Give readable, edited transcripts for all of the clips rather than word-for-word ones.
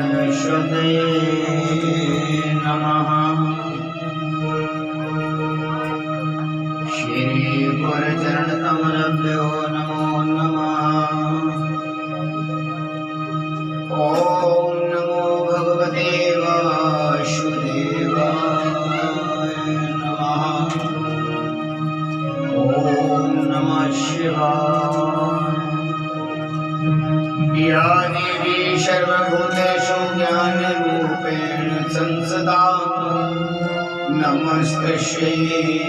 सरस्वती नमः। श्री गुरुचरण कमलभ्यो नमो नमः। ओम नमो भगवते वासुदेवाय नमः। ओम नमः शिवाय। या देवी सर्वभूतेषु ज्ञानरूपेण संसदा नमस्तस्यै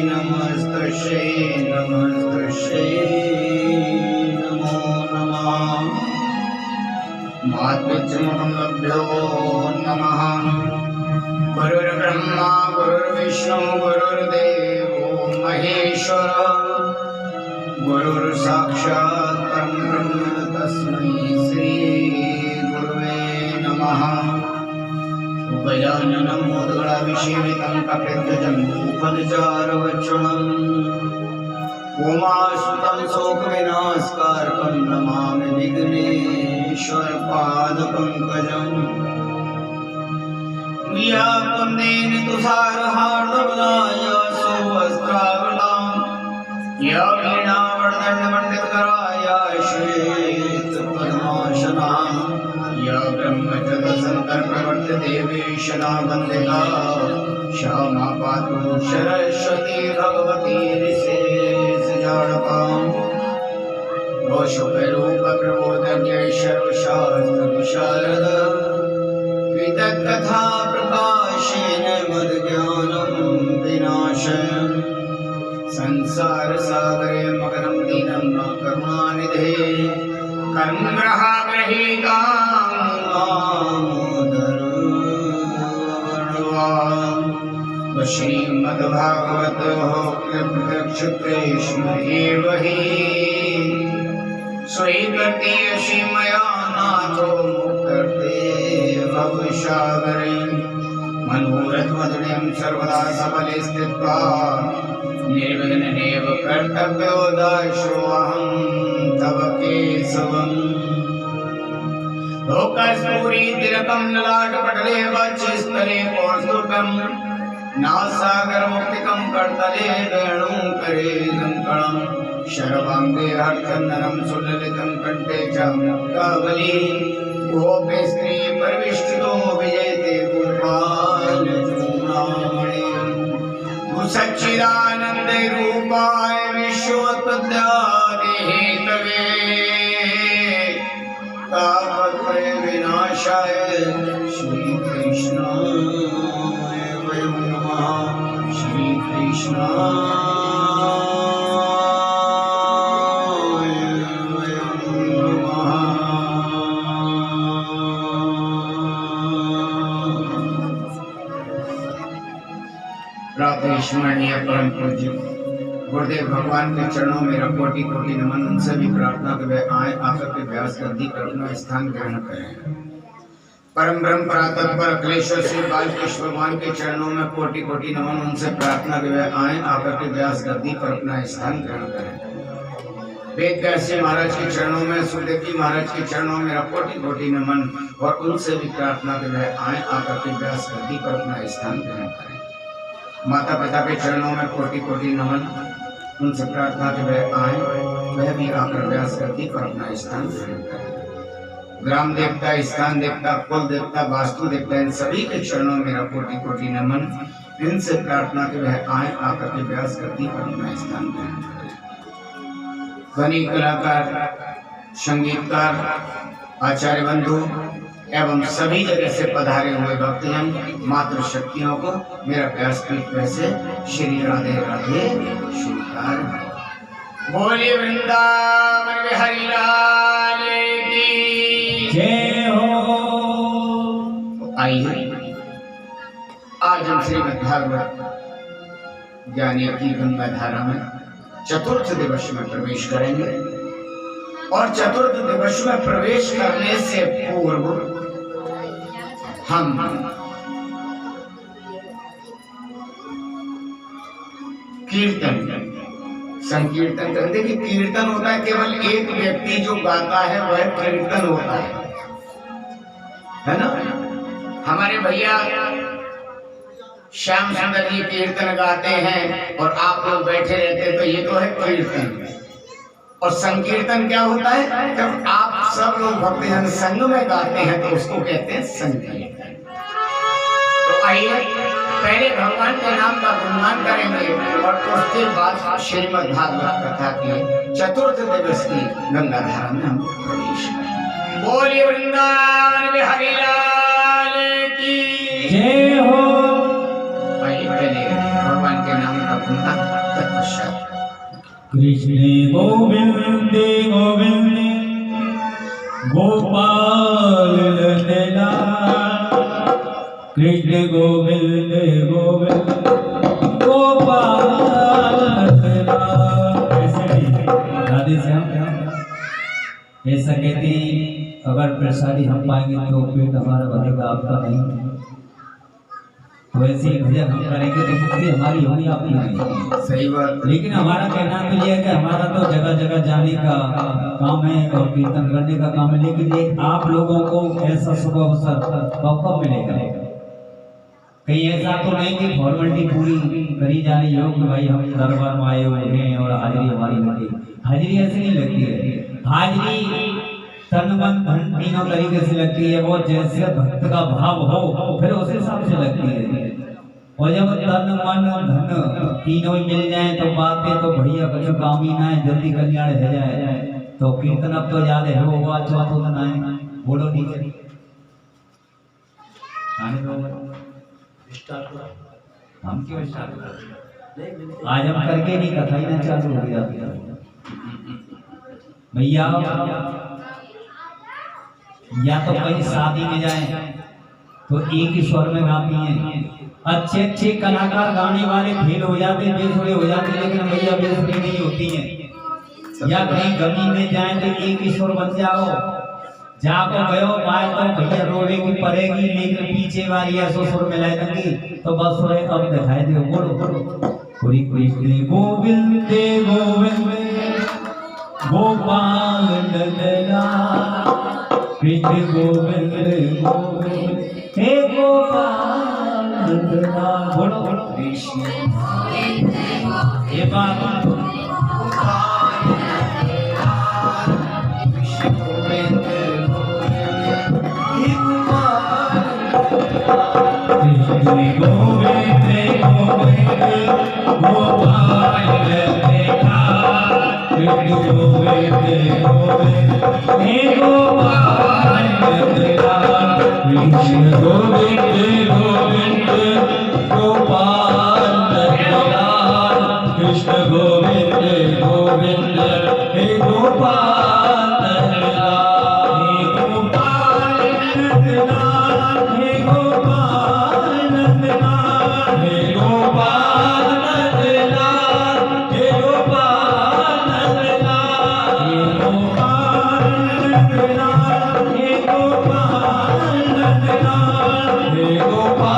नमस्तस्यै नमस्तस्यै नमो नमः। मातृचरणभ्यो नमः। गुरुर्ब्रह्मा गुरुर्विष्णु गुरुर्देवो महेश्वरः। गुरुर्साक्षात् परब्रह्म तस्मै श्री गुरुवे नमः। गजाननं मोदगणाभिषेकं कपित्थजम्बूफलचारुभक्षणम् उमासुतं शोकविनाशकारकं नमामि विघ्नेश्वरपादपङ्कजम्। व्याप्तं येन तुषारहार्दवदाय सुवस्त्रावृताम् या वीणावर्धनपण्डितकराय श्वेतपद्मासनां या ब्रह्मजगत्सन्तर्प्रवर्तदेवेशना वन्दिता श्यामा पातु सरस्वती भगवती निशेषजाडपाम्। दोषोपरूपप्रबोधन्यै सर्वशास्त्रविशारद वितत्कथा प्रकाशेन मद्ज्ञानं विनाशयन् संसार सागरे मग्नं दीनं न करुणानिधे कर्मग्रहाग्रहीतां श्रीमद्भागवत कृष्ण एव हि स्वीकृत्य श्रीमया नाथो मुक्ते भवसागरे मनोरथमदुनिं सर्वदा सफले स्थित्वा निर्विघ्नेव कर्तव्यो दास्योऽहं तव केशवम्। लोकस्फुरितिलकं ललाटपटले वक्षस्थले कौस्तुभम् नासागरमुक्तिकं करतले वेणुकरे कङ्कणम् शर्वाङ्गे हर्षन्दनं सुललितं कण्ठे च मुक्तावली गोपे स्त्री परिविष्टितो विजयते गोपालचूडामणि सच्चिदानंद रूपाय विश्वोत्पत्त्यादि हेतवे तापत्रय विनाशाय श्री कृष्णाय वयं नमः। श्री कृष्णाय वयं नमः। प्रातः स्मरणीय परम पूज्य गुरुदेव भगवान के चरणों में कोटि कोटि नमन। उनसे भी प्रार्थना कि वे आए आकर के व्यास गद्दी पर अपना स्थान ग्रहण करें। परम ब्रह्म प्रातः अखिलेश्वर श्री बालकृष्ण भगवान के चरणों में कोटि कोटि नमन। उनसे प्रार्थना कि वे आए आकर के व्यास गद्दी पर अपना स्थान ग्रहण करें। वेद व्यास महाराज के चरणों में सुदेवी महाराज के चरणों में कोटि कोटि नमन और उनसे भी प्रार्थना कि वे आए आकर के व्यास गद्दी पर अपना स्थान ग्रहण करें। माता पिता के चरणों में कोटि कोटि नमन। उनसे प्रार्थना कि वह आए वह भी आकर व्यास गद्दी पर अपना स्थान ग्रहण करें। ग्राम देवता स्थान देवता कुल देवता वास्तु देवता इन सभी के चरणों में कोटि कोटि नमन। इनसे प्रार्थना कि वह आए आकर के व्यास गद्दी पर अपना स्थान ग्रहण करें। ध्वनि कलाकार संगीतकार आचार्य बंधु एवं सभी जगह से पधारे हुए भक्तजन मातृशक्तियों को मेरा व्यासपीठ वैसे श्री राधे राधे स्वीकार। बोलिए वृंदावन बिहारी लाल की जय हो। आइए आज हम श्रीमद् भागवत ज्ञानी की गंगा धारा में चतुर्थ दिवस में प्रवेश करेंगे। और चतुर्थ दिवस में प्रवेश करने से पूर्व हम कीर्तन संकीर्तन करते। कि कीर्तन होता है केवल एक व्यक्ति जो गाता है वह कीर्तन होता है ना। हमारे भैया श्याम सुंदर जी कीर्तन गाते हैं और आप लोग बैठे रहते, तो ये तो है कीर्तन। और संकीर्तन क्या होता है? जब आप सब लोग भक्तजन संग में गाते हैं तो उसको कहते हैं संकीर्तन। तो आइए पहले भगवान के नाम का गुणगान करेंगे और उसके बाद श्रीमद् भागवत कथा की चतुर्थ दिवस की गंगाधारा में हम प्रवेश करेंगे। बोलिए वृंदावन बिहारी लाल की जय हो। आइए पहले भगवान के नाम का गुणगान तत्पश्चात कृष्ण गोविंद गोविंद गोपाल नंदलाल, कृष्ण गोविंद गोविंद गोपाल नंदलाल। राधे श्याम। ऐसा कहती अगर प्रसादी हम पाएंगे तो पेट हमारा भरेगा, आपका नहीं। तो ऐसे ही भजन हम करेंगे तो मुक्ति हमारी होगी, आपकी नहीं। सही बात। लेकिन हमारा कहना तो ये है कि हमारा तो जगह जगह जाने का काम है और कीर्तन करने का काम है, लेकिन ये आप लोगों को ऐसा शुभ अवसर कब मिलेगा? कहीं ऐसा तो नहीं कि फॉर्मेलिटी पूरी करी जाने योग भाई हम दरबार में आए हुए हैं और हाजिरी हमारी लगी। हाजिरी ऐसे नहीं लगती है। हाजिरी तन मन धन तीनों तरीके से लगती है। वो जैसे भक्त का भाव हो फिर उस हिसाब से लगती है। और जब तन मन धन तीनों ही मिल जाए तो बातें तो बढ़िया, कुछ काम ही ना है, जल्दी कल्याण हो जाए। तो कीर्तन अब तो याद है वो बात जो तो ना है, बोलो नीचे हम क्यों स्टार्ट कर? आज हम करके नहीं, कथा ही ना चालू हो गया भैया। या तो कहीं शादी में जाए तो एक ही स्वर में गाती हैं। अच्छे अच्छे कलाकार गाने वाले फेल हो जाते, बेसुरे हो जाते, लेकिन भैया बेसुरी नहीं होती हैं। या कहीं गमी में जाए तो एक ही स्वर बन जाओ, जाको गयो पाए तो भैया रोवेगी पड़ेगी, लेकिन पीछे वाली ऐसो सुर में लाई देंगी तो बस सुरे अब दिखाई दे। बोलो हरि कृष्ण गोविंद गोविंद गोपाल नंदलाल, कृष्ण गोविंद गोविंद हे गोपाल नंदलाल। बोलो कृष्ण गोविंद हे बाबा कृष्ण गोविंद गोविंद गोपाल नंदलाल, कृष्ण गोविंद गोविंद हे गोपाल नंदलाल, कृष्ण गोविंद गोविंद गोपाल नंदलाल, कृष्ण गोविंद गोविंद हे गोपाल नंदलाल, हे गोपाल नंदलाल, हे गोपाल नंदलाल, हे गोपाल नंदलाल, हे गोपाल नंदलाल, हे गोपाल नंदलाल, हे गोपाल नंदलाल, हे गोपाल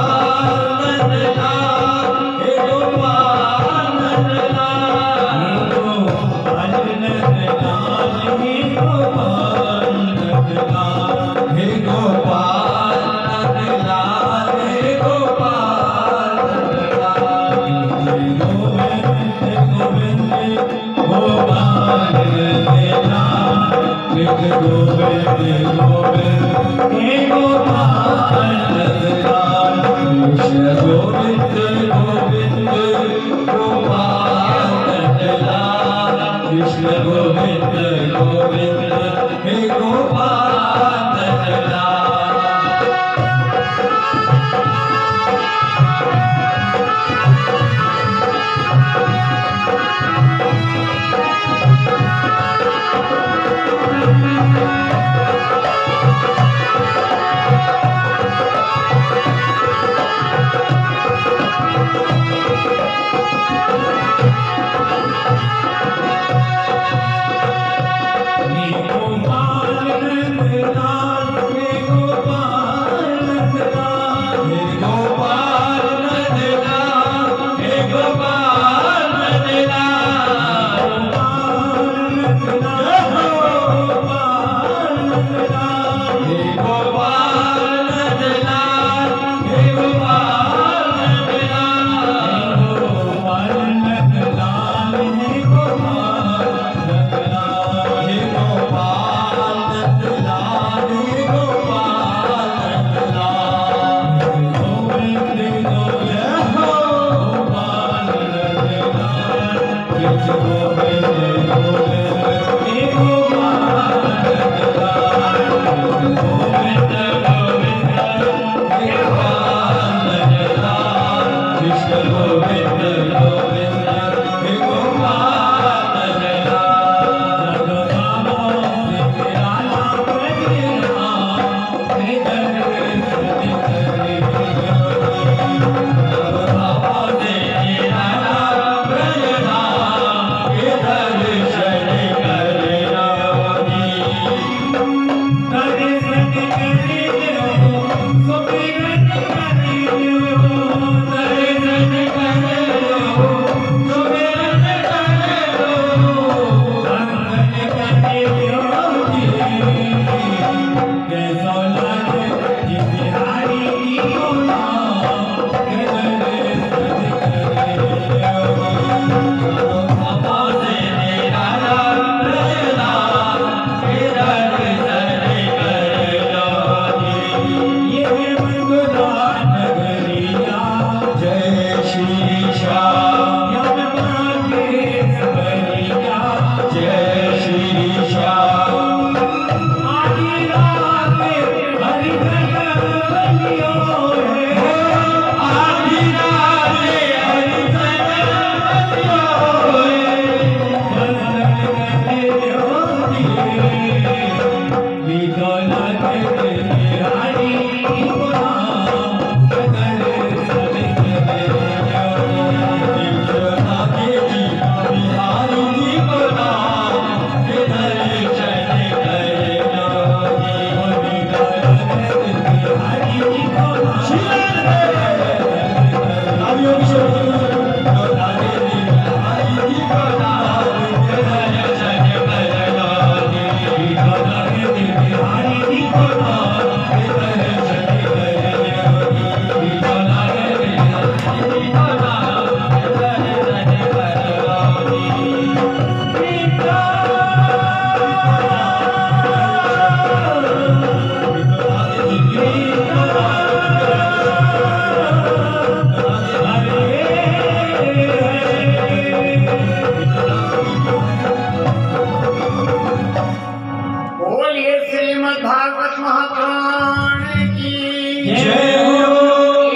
जय हो।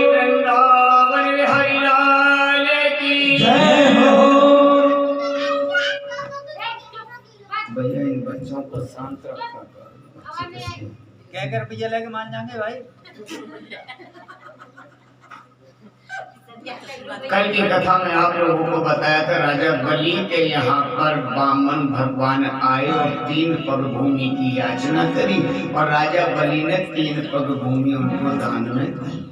वृंदावन बिहारी लाल की जय हो। भैया इन बच्चों को शांत रखा करो। क्या कर रुपया लेके मान जाएंगे भाई। कल की कथा में आप लोगों को बताया था राजा बलि के यहाँ पर वामन भगवान आए और 3 पग भूमि की याचना करी और राजा बलि ने 3 पग भूमि उनको दान में दी।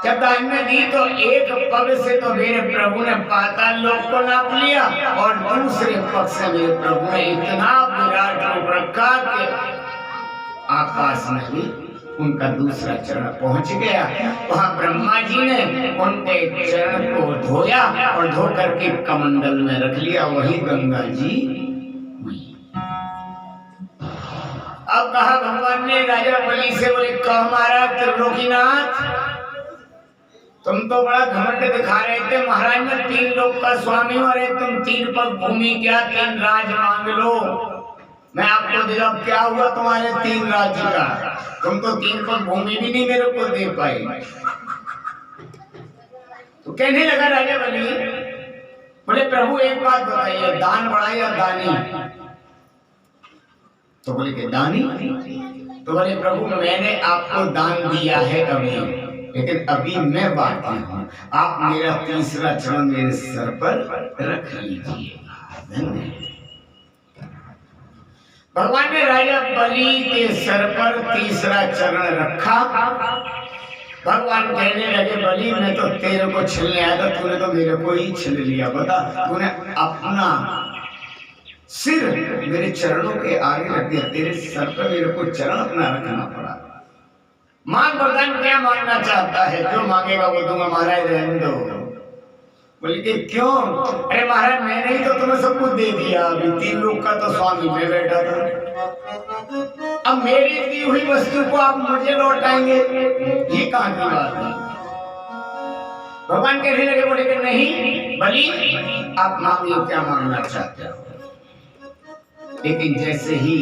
जब दान में दी तो एक पग से तो मेरे प्रभु ने पाताल लोक को नाप लिया और दूसरे पग से मेरे प्रभु ने इतना विराट रूप रखा कि आकाश में भी उनका दूसरा चरण पहुंच गया। वहां ब्रह्मा जी ने उनके चरण को धोया और धो करके कमंडल में रख लिया, वही गंगा जी हुई। अब कहा भगवान ने राजा बलि से, बोले कहो महाराज त्रिलोकीनाथ, तुम तो बड़ा घमंड दिखा रहे थे, महाराज मैं 3 लोक का स्वामी हूं, अरे तुम 3 पग भूमि क्या 3 राज मांग लो, मैं आपको दे दूं। क्या हुआ तुम्हारे 3 राज्य का, तुम तो 3 पग भूमि भी नहीं मेरे को दे पाए। तो कहने लगा राजा बलि, बोले प्रभु एक बात बताइए, दान बड़ा या दानी? तो बोले कि दानी। तो बोले प्रभु मैंने आपको दान दिया है अभी, लेकिन अभी मैं बात हूं, आप मेरा तीसरा चरण मेरे सर पर रख लीजिए। धन्यवाद। भगवान ने राजा बलि के सर पर तीसरा चरण रखा। भगवान कहने लगे बलि मैं तो तेरे को छीनने आया था, तूने तो मेरे को ही छीन लिया। बता, तूने अपना सिर मेरे चरणों के आगे रख दिया, तेरे सर पर मेरे को चरण अपना रखना पड़ा। मांग वरदान क्या मांगना चाहता है, जो मांगेगा वो दूंगा। महाराज रहने दो। बोले कि क्यों? अरे महाराज मैंने ही तो तुम्हें सब कुछ दे दिया, अभी 3 लोक का तो स्वामी मैं बैठा था, अब मेरी दी हुई वस्तु को आप मुझे लौटाएंगे, ये कहां की बात है? भगवान कहने लगे, बोले कि नहीं बलि आप मांगिए क्या मांगना चाहते हो। लेकिन जैसे ही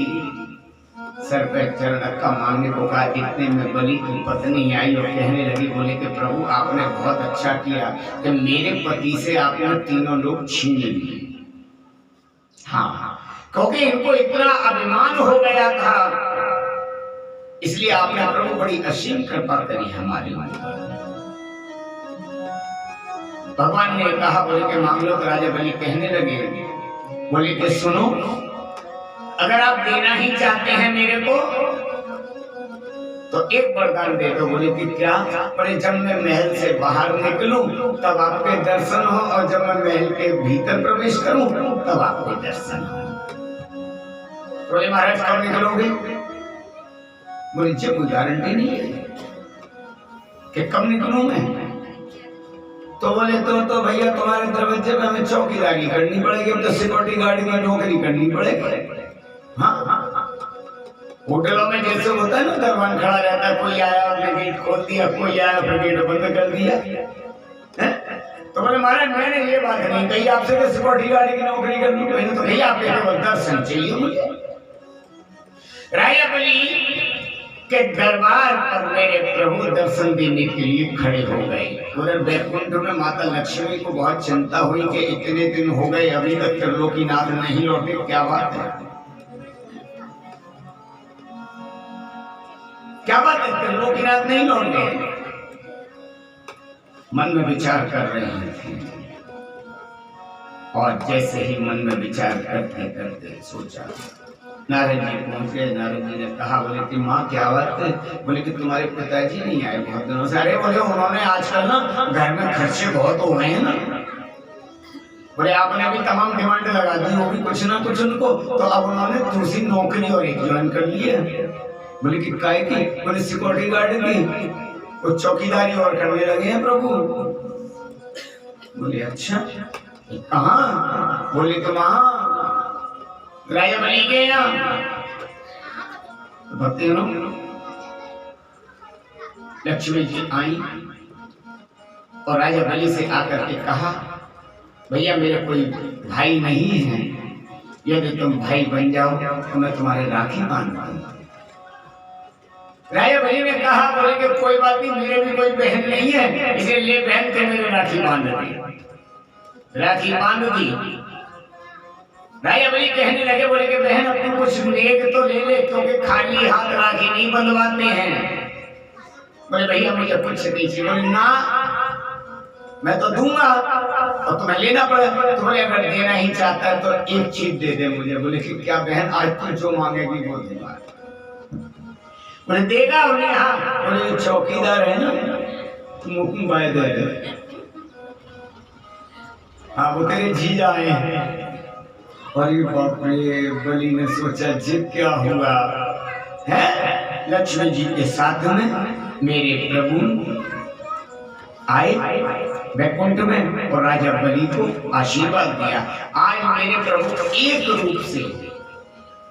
सर पे चरण रखा, मांगने को कहा, इतने में बलि की पत्नी आई और कहने लगी, बोले कि प्रभु आपने बहुत अच्छा किया कि मेरे पति से आपने 3 लोग छीन लिए। हाँ, क्योंकि इनको इतना अभिमान हो गया था, इसलिए आपने प्रभु बड़ी असीम कृपा करी हमारे ऊपर। भगवान ने कहा, बोले कि मांग लो। तो राजा बलि कहने लगे, बोले कि सुनो, अगर आप देना ही चाहते हैं मेरे को तो एक वरदान दे दो। बोले कि क्या? बोले जब मैं महल से बाहर निकलूं तब आपके दर्शन हो, और जब मैं महल के भीतर प्रवेश करूं तब आपके दर्शन हो। बोले महाराज कब निकलोगे? बोले जी कोई गारंटी नहीं है कि कब निकलूं मैं। तो बोले तो भैया तुम्हारे दरवाजे में हमें चौकीदारी करनी पड़ेगी, अब तो सिक्योरिटी गार्ड की नौकरी करनी पड़ेगी। हाँ, होटलों में जैसे होता है ना, दरबान खड़ा रहता है, कोई आया आपने गेट खोल दिया, कोई आया फिर गेट बंद कर दिया। तो बोले महाराज मैंने ये बात नहीं कही आपसे कि सिक्योरिटी गार्ड की नौकरी करनी, मैंने तो कही आपके केवल दर्शन चाहिए मुझे। राजा बलि के दरबार पर मेरे प्रभु दर्शन देने के लिए खड़े हो गए। उधर बैकुंठ में माता लक्ष्मी को बहुत चिंता हुई कि इतने दिन हो गए अभी तक त्रिलोकीनाथ नहीं लौटे, क्या बात है, क्या बात है, त्रिलोकीनाथ नहीं लौटे। मन में विचार कर रहे हैं, और जैसे ही मन में विचार करते करते सोचा, नारद जी पहुंचे। नारद जी ने कहा, बोले कि माँ क्या बात है? बोले कि तुम्हारे पिताजी नहीं आए बहुत दिनों से। अरे बोले उन्होंने आजकल ना घर में खर्चे बहुत हो गए हैं ना, बोले आपने भी तमाम डिमांड लगा दी होगी कुछ ना कुछ उनको, तो अब उन्होंने दूसरी नौकरी और एक ज्वाइन कर ली है। बोले कि काय की? बोले सिक्योरिटी गार्ड की, वो चौकीदारी और करने लगे हैं प्रभु। बोले अच्छा कहाँ? बोले तो वहाँ राजा बलि के यहाँ। भक्ति हो लक्ष्मी जी आई और राजा बलि से आकर के कहा, भैया मेरे कोई भाई नहीं है, यदि तुम भाई बन जाओ तो मैं तुम्हारे राखी बांध दूंगा। राजा बलि ने कहा, बोले कि कोई बात नहीं, मेरे भी कोई बहन नहीं है, इसलिए ले बहन के मेरे राखी बांध दी। राखी बांध दी। राजा बलि कहने लगे, बोले कि बहन अपनी कुछ नेक तो ले ले, क्योंकि खाली हाथ राखी नहीं बंधवाते हैं। बोले भैया मुझे कुछ नहीं चाहिए। बोले ना, मैं तो दूंगा और तुम्हें लेना पड़े। तो बोले अगर देना ही चाहता है तो एक चीज दे दे मुझे। बोले कि क्या बहन, आज तू जो मांगेगी वो दूंगा। बोले देगा उन्हें? हाँ। बोले चौकीदार है ना, तुम हुक्म बाय दे दे। हाँ, वो तेरे जीजा आए हैं। अरे बाप रे, बलि ने सोचा जिद क्या हुआ है। लक्ष्मण जी के साथ में मेरे प्रभु आए वैकुंठ में और राजा बलि को आशीर्वाद दिया। आज मेरे प्रभु एक रूप से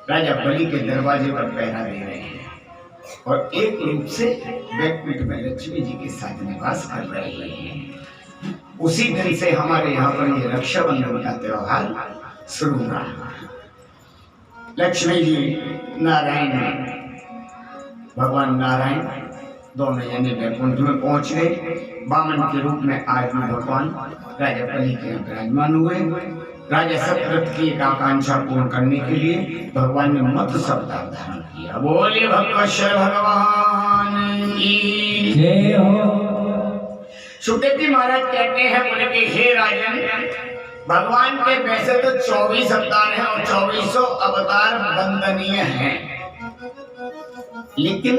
राजा बलि के दरवाजे पर पहरा दे रहे हैं और एक रूप से वैकुंठ में लक्ष्मी जी के साथ निवास कर रहे हैं। उसी दिन से हमारे यहाँ पर ये रक्षाबंधन का त्योहार शुरू हुआ। लक्ष्मी जी नारायण, भगवान नारायण दोनों जने वैकुंठ में पहुंच गए। वामन के रूप में आज में भगवान राजा बलि के विराजमान हुए। राजा सतरथ की एक आकांक्षा पूर्ण करने के लिए भगवान ने मत्स्य अवतार धारण किया। बोले भगवश्वर भगवान की जय हो। सुखदेव जी महाराज कहते हैं, बोले कि हे राजन, भगवान के वैसे तो 24 अवतार हैं और 24 अवतार वंदनीय हैं, लेकिन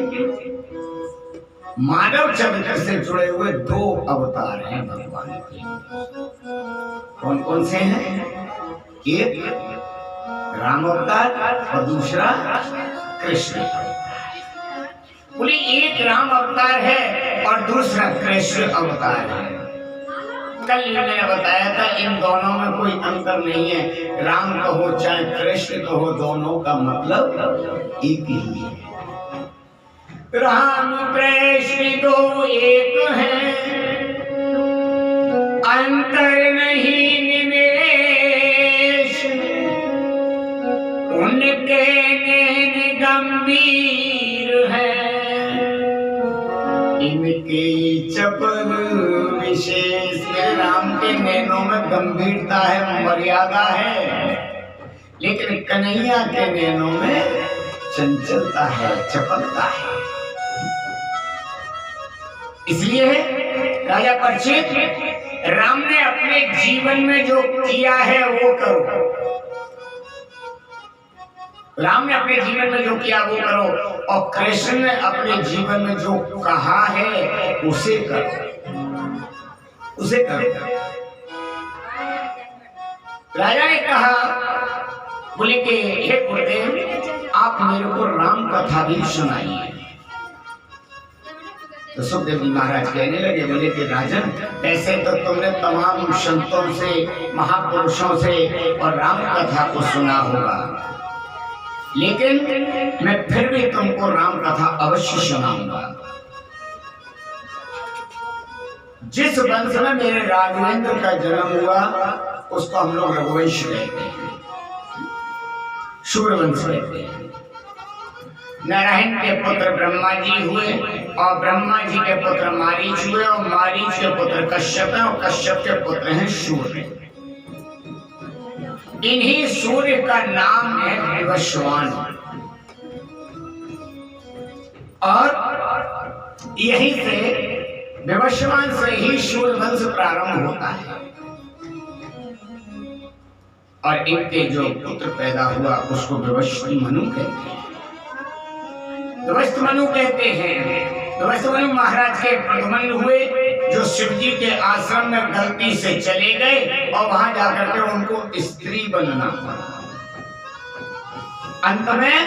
मानव चरित्र से जुड़े हुए 2 अवतार हैं भगवान के। कौन कौन से हैं? एक राम अवतार और दूसरा कृष्ण अवतार। बोले एक राम अवतार है और दूसरा कृष्ण अवतार है। कल मैंने बताया था इन दोनों में कोई अंतर नहीं है। राम कहो चाहे कृष्ण कहो, दोनों का मतलब एक ही है। राम कृष्ण दो एक हैं, अंतर नहीं निमेष, उनके नैन गंभीर हैं, इनके चपल विशेष। राम के नैनों में गंभीरता है, मर्यादा है, लेकिन कन्हैया के नैनों में चंचलता है, चपलता है। इसलिए राजा परीक्षित, राम ने अपने जीवन में जो किया है वो करो। राम ने अपने जीवन में जो किया वो करो, और कृष्ण ने अपने जीवन में जो कहा है उसे करो, उसे करो। राजा ने कहा, बोले कि हे गुरुदेव, आप मेरे को राम कथा भी सुनाइए। तो सुखदेव जी महाराज कहने लगे, बोले कि राजन, ऐसे तो तुमने तमाम संतों से, महापुरुषों से और राम कथा को सुना होगा, लेकिन मैं फिर भी तुमको राम कथा अवश्य सुनाऊंगा। जिस वंश में मेरे राघवेंद्र का जन्म हुआ उसको हम लोग रघुवंश कहते हैं, सूर्यवंश कहते हैं। नारायण के पुत्र ब्रह्मा जी हुए और ब्रह्मा जी के पुत्र मारीच हुए और मारीच के पुत्र कश्यप हैं और कश्यप के पुत्र हैं सूर्य। इन्हीं सूर्य का नाम है विवस्वान, और यही से विवस्वान से ही सूर्यवंश प्रारंभ होता है। और इनके जो पुत्र पैदा हुआ उसको विवस्वान मनु कहते हैं। विवस्वान मनु कहते हैं। विवस्वान मनु महाराज के प्रथमन हुए, जो शिव जी के आश्रम में गलती से चले गए और वहां जाकर के उनको स्त्री बनना पड़ा। अंत में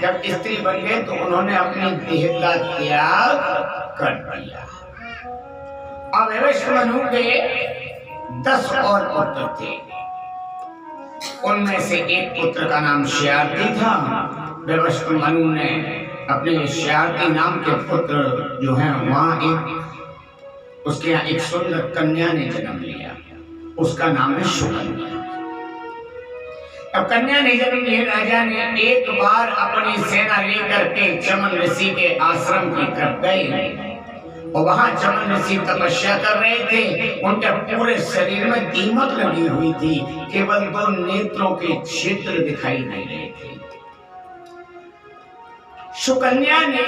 जब स्त्री बन गए तो उन्होंने अपनी देह का त्याग कर दिया। अब विवस्वान मनु के 10 और पुत्र थे। उनमें से एक पुत्र का नाम श्याती था। विवस्वान मनु ने अपने श्याती नाम के पुत्र जो हैं वहां उसके यहाँ एक सुंदर कन्या ने जन्म लिया, उसका नाम है सुकन्या। अब कन्या ने जन्म लिए। राजा ने एक बार अपनी सेना लेकर के चमन ऋषि के आश्रम की तरफ गए और वहां चमन ऋषि तपस्या कर रहे थे। उनके पूरे शरीर में दीमक लगी हुई थी, केवल 2 नेत्रों के छिद्र दिखाई दे रहे थे। सुकन्या ने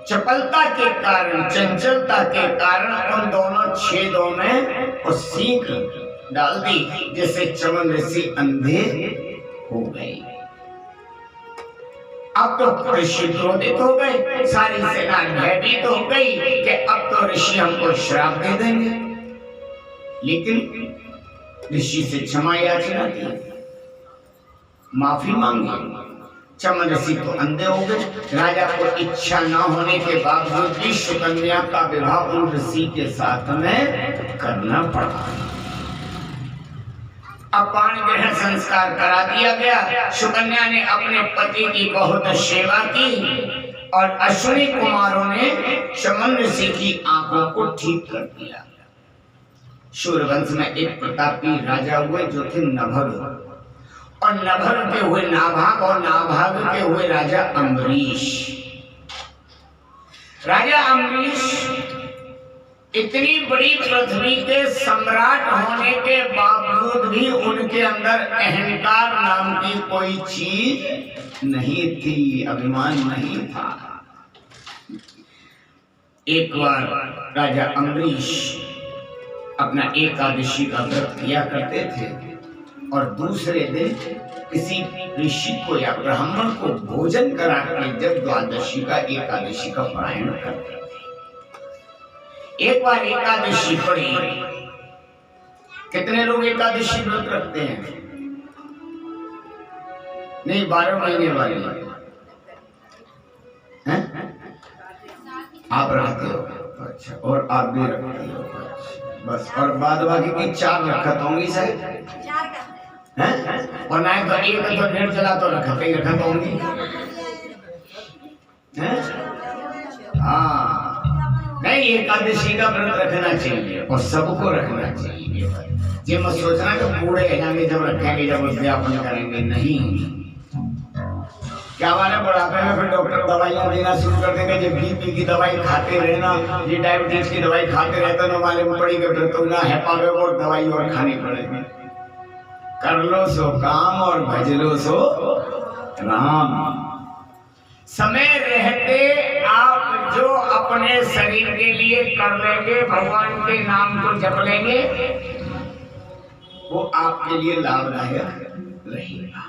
चपलता के कारण, चंचलता के कारण उन दोनों छेदों में और सीख डाल दी, जिससे चमन ऋषि अंधे हो गए। अब तो ऋषि क्रोधित हो गए, सारी सेना भयभीत हो गई कि अब तो ऋषि हमको श्राप दे देंगे। लेकिन ऋषि से क्षमा याचना की, माफी मांगी। चमन ऋषि तो अंधे हो गए। राजा को इच्छा न होने के बावजूद भी सुकन्या का विवाह उन ऋषि के साथ में करना पड़ा। अब पाणी ग्रहण संस्कार करा दिया गया। सुकन्या ने अपने पति की बहुत सेवा की और अश्विनी कुमारों ने चमन ऋषि की आंखों को ठीक कर दिया। सूर्यवंश में एक प्रतापी राजा हुए जो थे नभग, और नभग के हुए नाभाग, और नाभाग के हुए राजा अम्बरीश। राजा अम्बरीश इतनी बड़ी पृथ्वी के सम्राट होने के बावजूद भी उनके अंदर अहंकार नाम की कोई चीज नहीं थी, अभिमान नहीं था। एक बार राजा अम्बरीश अपना एकादशी का व्रत किया करते थे और दूसरे दिन किसी ऋषि को या ब्राह्मण को भोजन करा कर जब द्वादशी का एकादशी का पारायण करते थे। एक बार एकादशी पड़ी। कितने लोग एकादशी व्रत रखते हैं? नहीं, 12 महीने वाले हैं? आप रखते हो? अच्छा, और आप भी रखते हो? अच्छा, बस। और बाद बाकी की 4 रखत होंगी शायद, हैं? और ना तो एक तो निर्जला तो रखते ही रखत होंगी, हैं? हाँ, नहीं, एकादशी का व्रत रखना चाहिए और सबको रखना चाहिए। ये मत सोचना कि बूढ़े जाएंगे जब रखेंगे, जब उद्यापन करेंगे, नहीं। क्या हमारे बुढ़ापे में फिर डॉक्टर दवाइयां देना शुरू कर देंगे। ये बीपी की दवाई खाते रहना, ये डायबिटीज की दवाई खाते रहते ना, मालूम पड़ेगा फिर तो ना है पावे और दवाई और खानी पड़ेगी। कर लो सो काम और भज लो सो राम। समय रहते आप जो अपने शरीर के लिए कर लेंगे, भगवान के नाम को जप लेंगे, वो आपके लिए लाभदायक रहेगा।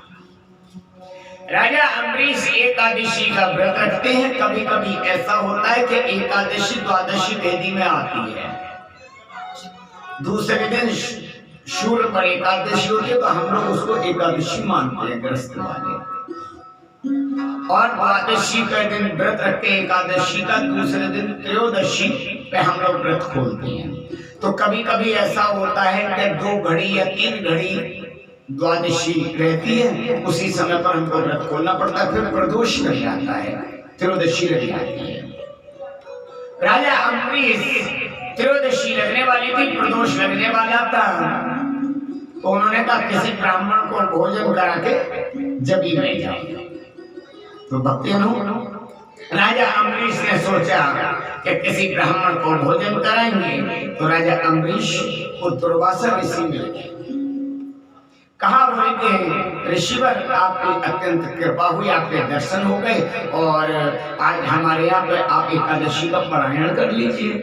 राजा अम्बरीश एकादशी का व्रत रखते हैं। कभी कभी ऐसा होता है कि एकादशी द्वादशी वेदी में आती है, दूसरे दिन सूर्य पर एकादशी होती है, तो हम लोग उसको एकादशी मानते हैं ग्रस्त वाले। और द्वादशी का दिन व्रत रखते हैं एकादशी का, दूसरे दिन त्रयोदशी पे हम लोग व्रत खोलते हैं। तो कभी कभी ऐसा होता है कि 2 घड़ी या 3 घड़ी द्वादशी रहती है, उसी समय पर हमको व्रत खोलना पड़ता है, फिर प्रदोष लग जाता है, त्रयोदशी लग जाती है। राजा अम्बरीश त्रयोदशी लगने वाली थी, प्रदोष लगने वाला था, तो उन्होंने कहा किसी ब्राह्मण को भोजन करा के जबी में जाओ। तो भक्तजनों, राजा अम्बरीश ने सोचा कि किसी ब्राह्मण को भोजन कराएंगे, तो राजा अम्बरीश को दुर्वासा ऋषि मिल गए। कहा बोले कि ऋषिवर आपकी अत्यंत कृपा हुई, आपके दर्शन हो गए और आज हमारे यहाँ पे आप एकादशी का पारायण कर लीजिए।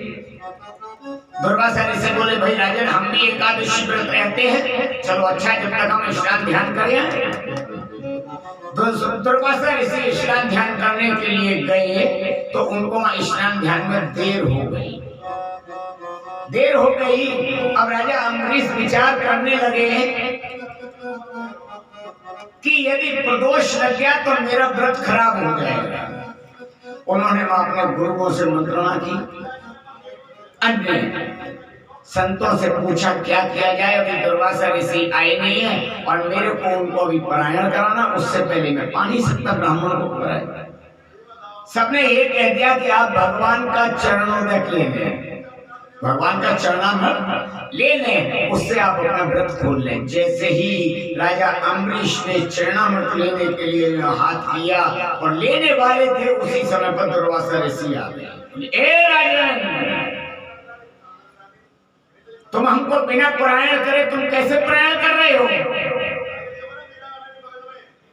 दुर्वासा ऋषि बोले भाई राजन, हम भी एकादशी व्रत रहते हैं, चलो अच्छा जब तक हम स्नान ध्यान करें। दुर्वासा ऋषि स्नान ध्यान करने के लिए गए तो उनको स्नान ध्यान में देर हो गई। अब राजा अम्बरीश विचार करने लगे कि यदि प्रदोष लग गया तो मेरा व्रत खराब हो जाएगा। उन्होंने अपने गुरुओं से मंत्रणा की, अन्य संतों से पूछा क्या किया जाए। अभी दुर्वासा ऋषि आए नहीं है और मेरे को उनको अभी पारायण कराना, उससे पहले मैं पा नहीं सकता ब्राह्मण को पारायण। सबने ये कह दिया कि आप भगवान का चरणोदक ले लें। भगवान का चरणामृत ले लें, उससे आप अपना व्रत खोल लें। जैसे ही राजा अम्बरीश ने चरणामृत लेने के लिए हाथ किया और लेने वाले थे, उसी समय पर दुर्वासा ऋषि आ गए। ए राजन, तुम हमको बिना परायण करे तुम कैसे परायण कर रहे हो?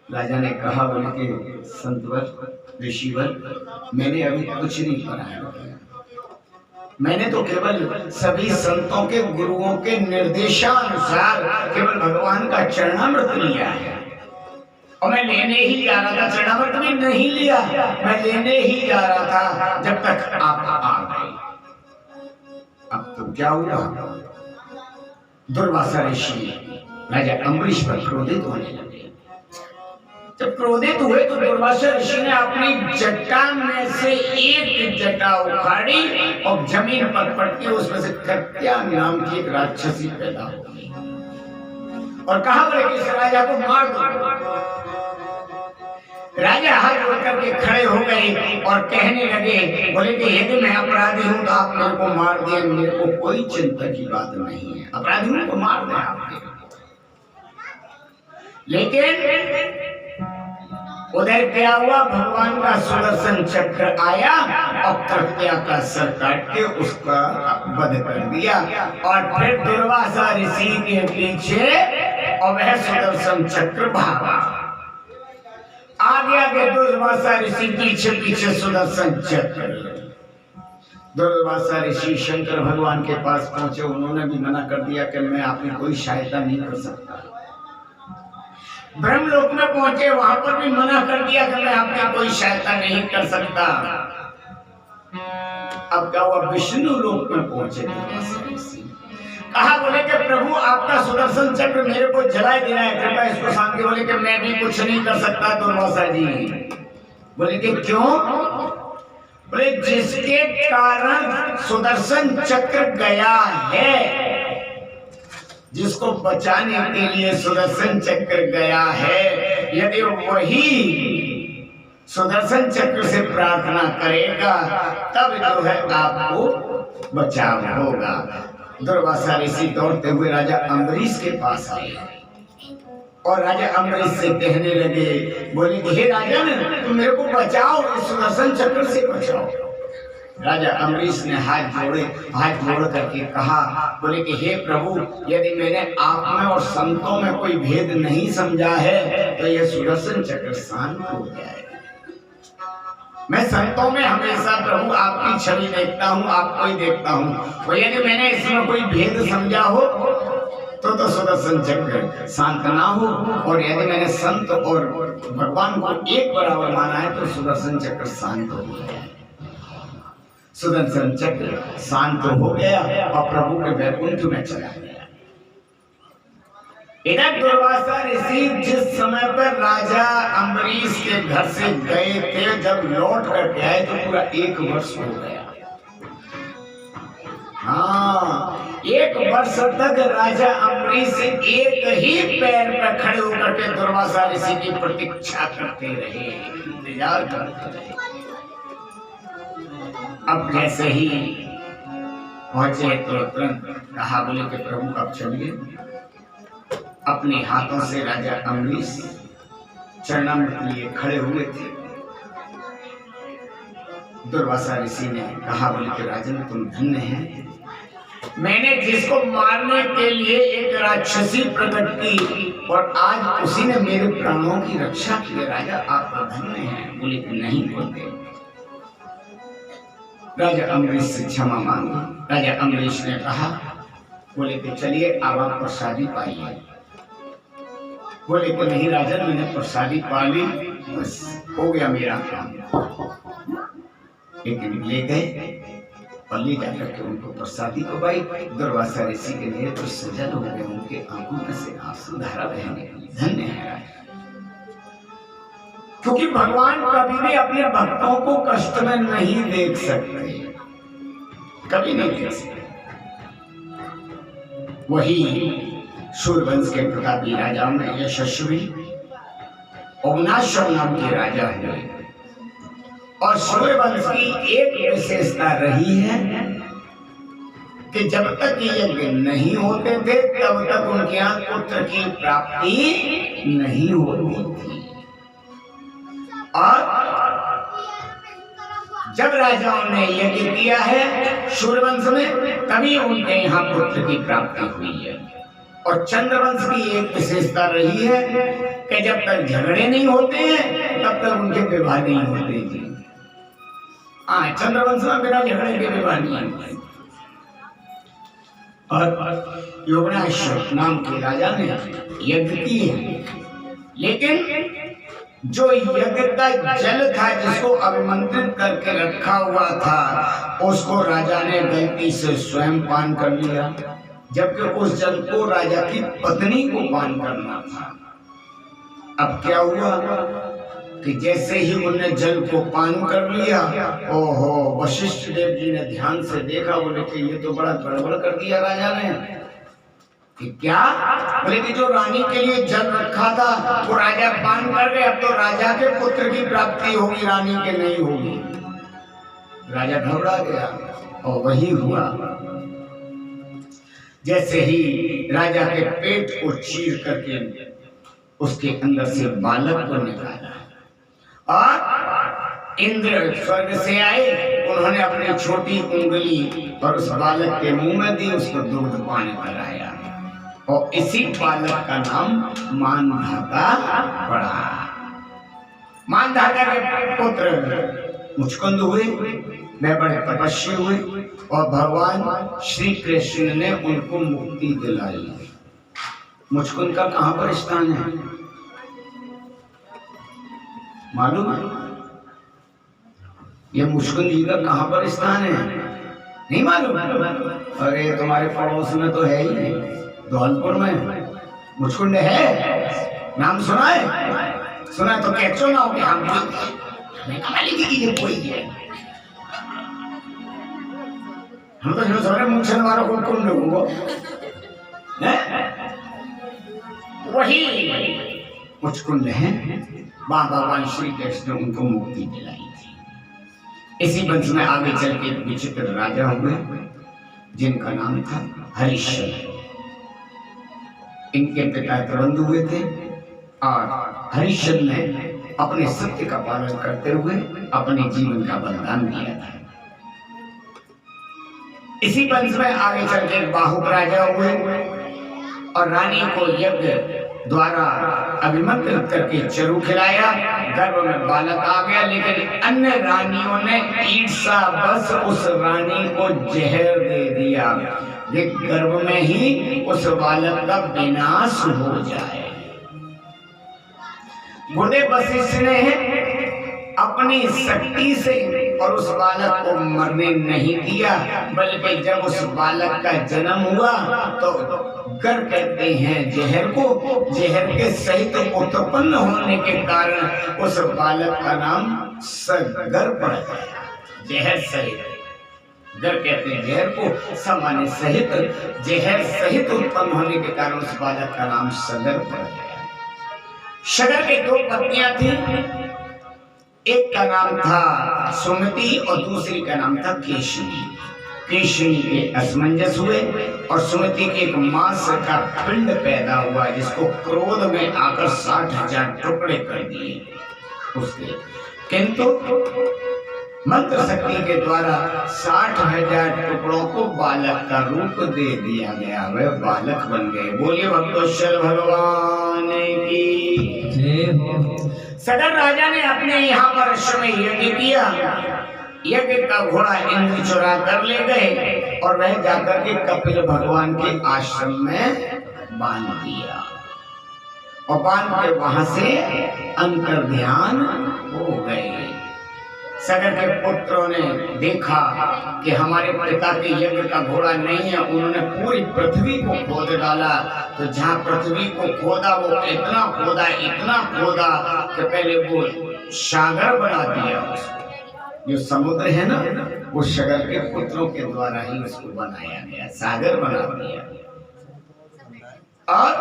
राजा ने कहा, बोले कि संतवर, ऋषिवर, मैंने अभी कुछ नहीं परायण किया, मैंने तो केवल सभी संतों के गुरुओं के निर्देशानुसार केवल भगवान का चरणामृत लिया है। और मैं लेने ही जा रहा था, चरणामृत भी नहीं लिया, मैं लेने ही जा रहा था जब तक आप आ गए। अब तो क्या हुआ? दुर्वासा ऋषि राजा अम्बरीश पर क्रोधित होने लगे। जब क्रोधित हुए तो दुर्वासा ऋषि ने अपनी जटा में से एक जटा उखाड़ी और जमीन पर पट के उसमें से कत्या नाम की एक राक्षसी पैदा हो गई और कहा, बोले कि इस राजा को मार दो। राजा हाथ जोड़ करके खड़े हो गए और कहने लगे, बोले कि यदि मैं अपराधी हूं तो आप मेरे को मार दिए, मेरे को कोई चिंता की बात नहीं है, अपराधी हूं तो मार दें आपके। लेकिन उधर क्या हुआ, भगवान का सुदर्शन चक्र आया और कत्या का सर काट के उसका वध कर दिया और फिर दुर्वासा ऋषि के पीछे और वह सुदर्शन चक्र भागा। आगे आगे दुर्वासा ऋषि, पीछे पीछे सुदर्शन चक्र। दुर्वासा ऋषि शंकर भगवान के पास पहुंचे, उन्होंने भी मना कर दिया कि मैं आपकी कोई सहायता नहीं कर सकता। ब्रह्मलोक में पहुंचे, वहां पर भी मना कर दिया कि मैं आपकी कोई सहायता नहीं कर सकता। अब क्या हुआ, विष्णु लोक में पहुंचे दुर्वासा ऋषि। कहा, बोले कि प्रभु आपका सुदर्शन चक्र मेरे को जलाए दे रहा है, कृपया इसको शांति। बोले कि मैं भी कुछ नहीं कर सकता दुर्वासा जी। बोले कि क्यों? बोले जिसके कारण सुदर्शन चक्र गया है, जिसको बचाने के लिए सुदर्शन चक्र गया है, यदि वही सुदर्शन चक्र से प्रार्थना करेगा तब जो है आपको बचाव होगा। दुर्वासा ऋषि दौड़ते हुए राजा अम्बरीश के पास आए और राजा अम्बरीश से कहने लगे, बोले हे राजन, तुम मेरे को बचाओ, इस सुदर्शन चक्र से बचाओ। राजा अम्बरीश ने हाथ जोड़ करके कहा, बोले कि हे प्रभु, यदि मैंने आप में और संतों में कोई भेद नहीं समझा है तो यह सुदर्शन चक्र शांत हो जाए। मैं संतों में हमेशा प्रभु आपकी छवि देखता हूँ, आपको ही देखता हूँ, और यदि मैंने इसमें कोई भेद समझा हो तो सुदर्शन चक्र शांत ना हो, और यदि मैंने संत और भगवान को एक बराबर माना है तो सुदर्शन चक्र शांत हो गया। सुदर्शन चक्र शांत हो गया और प्रभु के वैकुंठ में चला गया। इधर दुर्वासा ऋषि जिस समय पर राजा अम्बरीश के घर से गए थे, जब लौट करके आए तो पूरा 1 वर्ष हो गया। हाँ, 1 वर्ष तक राजा अम्बरीश एक ही पैर पर खड़े होकर के दुर्वासा ऋषि की प्रतीक्षा करते रहे, इंतजार करते रहे। अब जैसे ही पहुंचे तो तुरंत कहा, बोले कि प्रभु अब चलिए। अपने हाथों से राजा अम्बरीश चरणामृत लिए खड़े हुए थे। दुर्वासा ऋषि ने कहा, बोले कि राजन तुम धन्य हैं, मैंने जिसको मारने के लिए एक राक्षसी प्रकट की और आज उसी ने मेरे प्राणों की रक्षा की। राजा आप धन्य हैं। बोले कि नहीं बोलते। राजा अम्बरीश से क्षमा मांगी। राजा अम्बरीश ने कहा, बोले कि चलिए अब आप प्रसादी पाइए। बोले कि नहीं राजन, मैंने प्रसादी पा ली, बस हो गया मेरा काम। लेकिन ले गए और ले जाकर के उनको प्रसादी को पाई। दुर्वासा ऋषि के लिए तो सजल हो गए, उनके आंखों में से आंसू धारा बहने लगी। धन्य है राजा, क्योंकि भगवान कभी भी अपने भक्तों को कष्ट में नहीं देख सकते, कभी नहीं देख सकते। वही सूर्यवंश के प्रतापी राजाओं में यशस्वी अवनाश्वर नाम के राजा हुए और सूर्यवंश की एक विशेषता रही है कि जब तक यज्ञ नहीं होते थे तब तक उनके यहाँ पुत्र की प्राप्ति नहीं होती थी, और जब राजाओं ने यज्ञ किया है सूर्यवंश में तभी उनके यहाँ पुत्र की प्राप्ति हुई है। और चंद्रवंश की एक विशेषता रही है कि जब तक झगड़े नहीं होते हैं तब तक उनके विवाह नहीं होते जी। चंद्रवंश में बिना झगड़े के विवाह नहीं होते। और योगनाश्व नाम के राजा ने यज्ञ की है, लेकिन जो यज्ञ का जल था जिसको अभिमंत्रित करके रखा हुआ था उसको राजा ने गलती से स्वयं पान कर लिया, जबकि उस जल को राजा की पत्नी को पान करना था। अब क्या हुआ कि जैसे ही उन्होंने जल को पान कर लिया, ओहो, वशिष्ठ देव जी ने ध्यान से देखा, बोले कि ये तो बड़ा गड़बड़ कर दिया राजा ने। कि क्या? बोले कि जो रानी के लिए जल रखा था वो राजा पान कर गए, अब तो राजा के पुत्र की प्राप्ति होगी, रानी के नहीं होगी। राजा घबरा गया और वही हुआ। जैसे ही राजा के पेट को चीर करके उसके अंदर से बालक को निकाला और इंद्र स्वर्ग से आए, उन्होंने अपनी छोटी उंगली और उस बालक के मुंह में दी, उसको दूध पान कराया और इसी बालक का नाम मानधाता पड़ा। मानधाता के पुत्र मुचकुंद हुए, वे बड़े तपस्वी हुए और भगवान श्री कृष्ण ने उनको मुक्ति दिलाई। मुचकुंद का कहाँ पर स्थान है मालूम है? ये मुचकुंद जी का कहाँ पर स्थान है नहीं मालूम? अरे तुम्हारे पड़ोस में तो है ही, धौलपुर में मुचकुंद है, नाम सुना है? सुना तो कैचो ना हो कि हमें कमाली की ये कोई है। हम तो जो सारे मुझसे वालों को कुंड होंगे वही मुचकुंद है। भगवान श्री कृष्ण ने उनको मुक्ति दिलाई थी। इसी वंश में आगे चल के विचित्र राजा हुए जिनका नाम था हरिश्चंद्र। इनके पिता तुरंत हुए थे और हरिश्चंद्र ने अपने सत्य का पालन करते हुए अपने जीवन का बलिदान दिया था। इसी वंश में आगे चल के बाहुक राजा हुए और रानी को यज्ञ द्वारा अभिमंत्रित करके चरु खिलाया, गर्भ में बालक आ गया, लेकिन अन्य रानियों ने ईर्ष्या बस उस रानी को जहर दे दिया कि गर्भ में ही उस बालक का विनाश हो जाए। गुरुदेव वशिष्ठ ने अपनी शक्ति से और उस बालक को मरने नहीं दिया, बल्कि जब उस बालक का जन्म हुआ तो गर कहते हैं जहर को, जहर के सहित उत्पन्न होने के कारण उस बालक का नाम सगर पड़ गया। जहर सहित, गर कहते हैं जहर को, सामान्य सहित, जहर सहित उत्पन्न होने के कारण उस बालक का नाम सगर पड़ गया। सगर के दो पत्नियां थी, एक का नाम था सुमति और दूसरी का नाम था केशनी। केशनी के असमंजस हुए और सुमति के एक मांस का पिंड पैदा हुआ जिसको क्रोध में आकर 60,000 टुकड़े कर दिए उसके, किंतु मंत्र शक्ति के द्वारा 60,000 टुकड़ों को बालक का रूप दे दिया गया, वे बालक बन गए। बोलिए भक्तोश्वर भगवान की जय हो। सगर राजा ने अपने यहाँ पर अश्वमेध यज्ञ किया। यज्ञ का घोड़ा इंद्र चुरा कर ले गए और वह जाकर के कपिल भगवान के आश्रम में बांध दिया और बांध के वहां से अंतर ध्यान हो गए। सगर के पुत्रों ने देखा कि हमारे पिता के यज्ञ का घोड़ा नहीं है, उन्होंने पूरी पृथ्वी को खोद डाला। तो जहाँ पृथ्वी को खोदा वो इतना खोदा कि पहले वो सागर बना दिया। जो समुद्र है ना, वो सगर के पुत्रों के द्वारा ही उसको बनाया गया, सागर बना दिया। और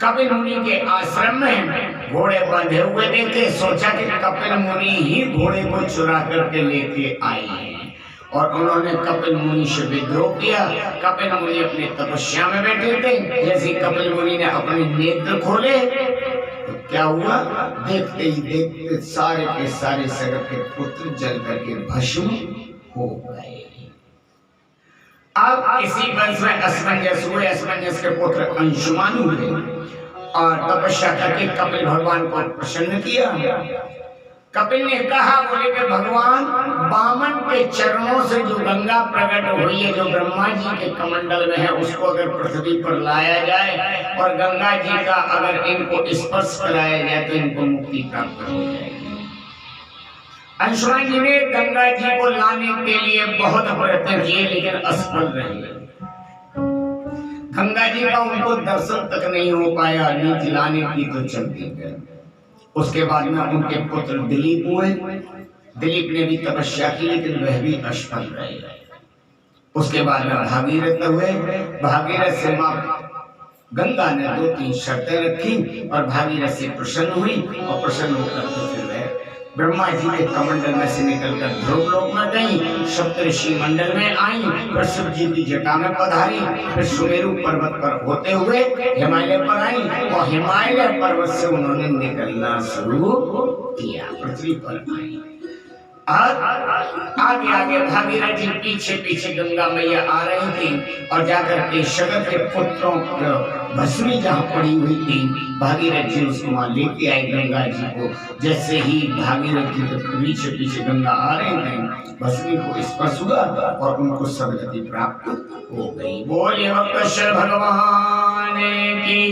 कपिल मुनि के आश्रम में घोड़े बंधे हुए देखे, सोचा कि कपिल मुनि ही घोड़े को चुरा करके लेके आए हैं और उन्होंने कपिल मुनि से विद्रोह किया। कपिल मुनि अपने तपस्या में बैठे थे। जैसे कपिल मुनि ने अपने नेत्र खोले तो क्या हुआ, देखते ही देखते सारे के सारे सगर के पुत्र जल करके भस्म हो गए। अब इसी वंश में असमंजस हुए। असमंजस के पुत्र अंशुमान हुए और तपस्या करके कपिल भगवान को प्रसन्न किया। कपिल ने कहा, बोले कि भगवान, वामन के चरणों से जो गंगा प्रकट हुई है, जो ब्रह्मा जी के कमंडल में है, उसको अगर पृथ्वी पर लाया जाए और गंगा जी का अगर इनको स्पर्श कराया जाए तो इनको मुक्ति प्राप्त हो जाएगी। अंशुमान जी ने गंगा जी को लाने के लिए बहुत प्रयत्न किए लेकिन असफल रहे। गंगा जी का उनको दर्शन तक नहीं हो पाया। नीचे लाने की तो चलती गए। उसके बाद में उनके पुत्र दिलीप हुए। दिलीप ने भी तपस्या की लेकिन वह भी असफल रहे। उसके बाद में भागीरथ हुए। भागीरथ से मां गंगा ने 2-3 शर्तें रखी और भागीरथ से प्रसन्न हुई और प्रसन्न होकर फिर वह ब्रह्मा जी के कमंडल में से निकलकर ध्रुव लोक में गई, सप्तऋषि मंडल में आई, फिर शिव जी की जटा में पधारी, फिर सुमेरु पर्वत पर होते हुए हिमालय पर आई और हिमालय पर्वत से उन्होंने निकलना शुरू किया, पृथ्वी पर आई। आगे आगे भागीरथ जी पीछे पीछे गंगा मैया आ रही थी और जाकर के सगर के पुत्रों भस्मी जहाँ पड़ी हुई थी, भागीरथ जी उसको वहां लेके आए गंगा जी को। जैसे ही भागीरथ जी के पीछे पीछे गंगा आ रहे थे, भस्मी को स्पर्श हुआ और उनको सदगति प्राप्त हो गई। बोले वक्रशर भगवान की।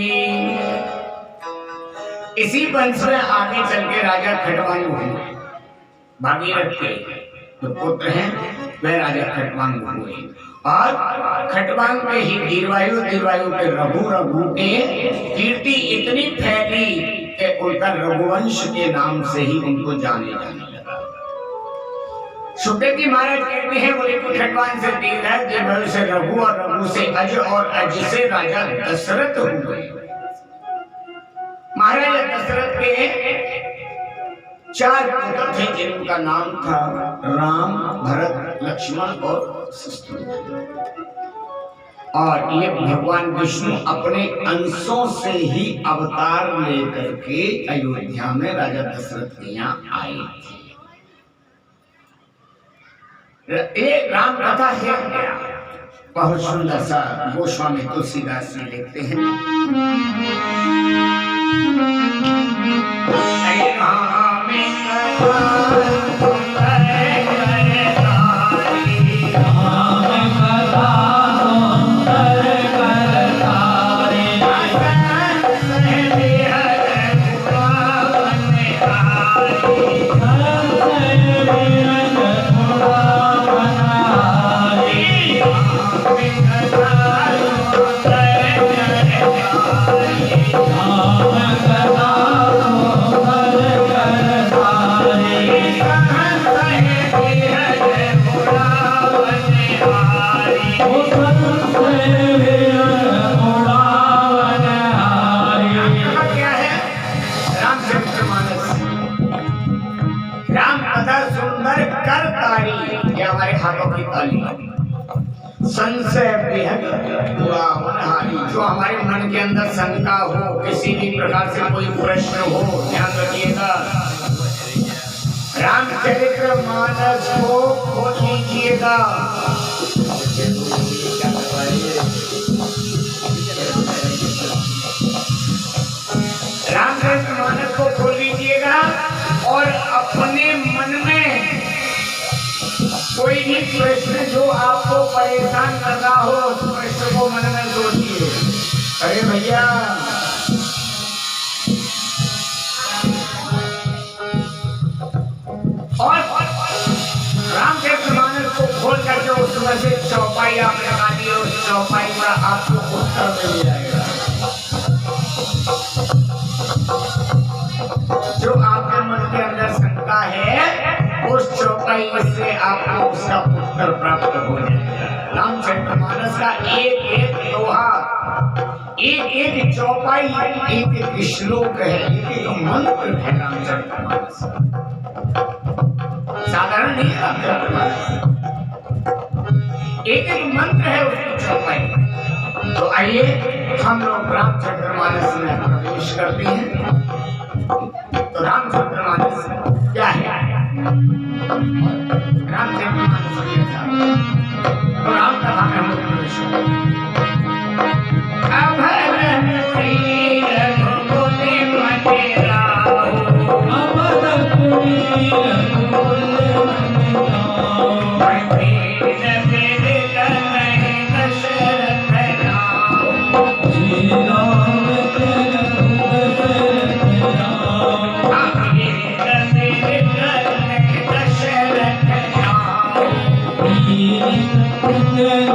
इसी वंश में आगे चल के राजा खटवांग हुए। भागीरथ के जो पुत्र हैं वह राजा खटवांग हुए और खटवांग के ही दीर्घायु के रघु के कीर्ति इतनी फैली कि उनका रघुवंश के नाम से ही उनको जाने जाने लगा। सुखदेव जी महाराज कहते हैं, बोले कि खटवांग से दीर्घायु, दीर्घायु से रघु और रघु से अज और अज से राजा दशरथ हुए। महाराजा दशरथ के 4 पुत्र थे जिनका नाम था राम, भरत, लक्ष्मण और शत्रुघ्न। और ये भगवान विष्णु अपने अंशों से ही अवतार लेकर के अयोध्या में राजा दशरथ के यहाँ आए थे। ये राम कथा है क्या? बहुत सुंदर सा गोस्वामी तुलसीदास जी लिखते हैं। संशय जो हमारे मन के अंदर शंका हो, किसी भी प्रकार से कोई प्रश्न हो, ध्यान रखिएगा। रामचरितमानस को खोल लीजिएगा। रामचरितमानस को खोल लीजिएगा और अपने मन में कोई भी प्रश्न जो आपको परेशान कर रहा हो, उस प्रश्न को मन में सोचिए। अरे भैया, और रामचरितमानस को खोल करके उसमें से चौपाई आप लगा दिए, उस चौपाई का आपको उत्तर मिल जाएगा। जो आपके मन के अंदर शंका है, उस चौपाई से आपको उसका उत्तर प्राप्त हो जाएगा। रामचरितमानस का एक एक दोहा, एक एक चौपाई, एक एक श्लोक है, एक एक मंत्र है रामचरितमानस। साधारण नहीं रामचरितमानस। एक एक मंत्र है उसकी चौपाई। तो आइए हम लोग रामचरितमानस में प्रवेश करते हैं। तो रामचरितमानस क्या है? रामचरितमानस तो राम कथा में हम लोग प्रवेश करते हैं। Yeah.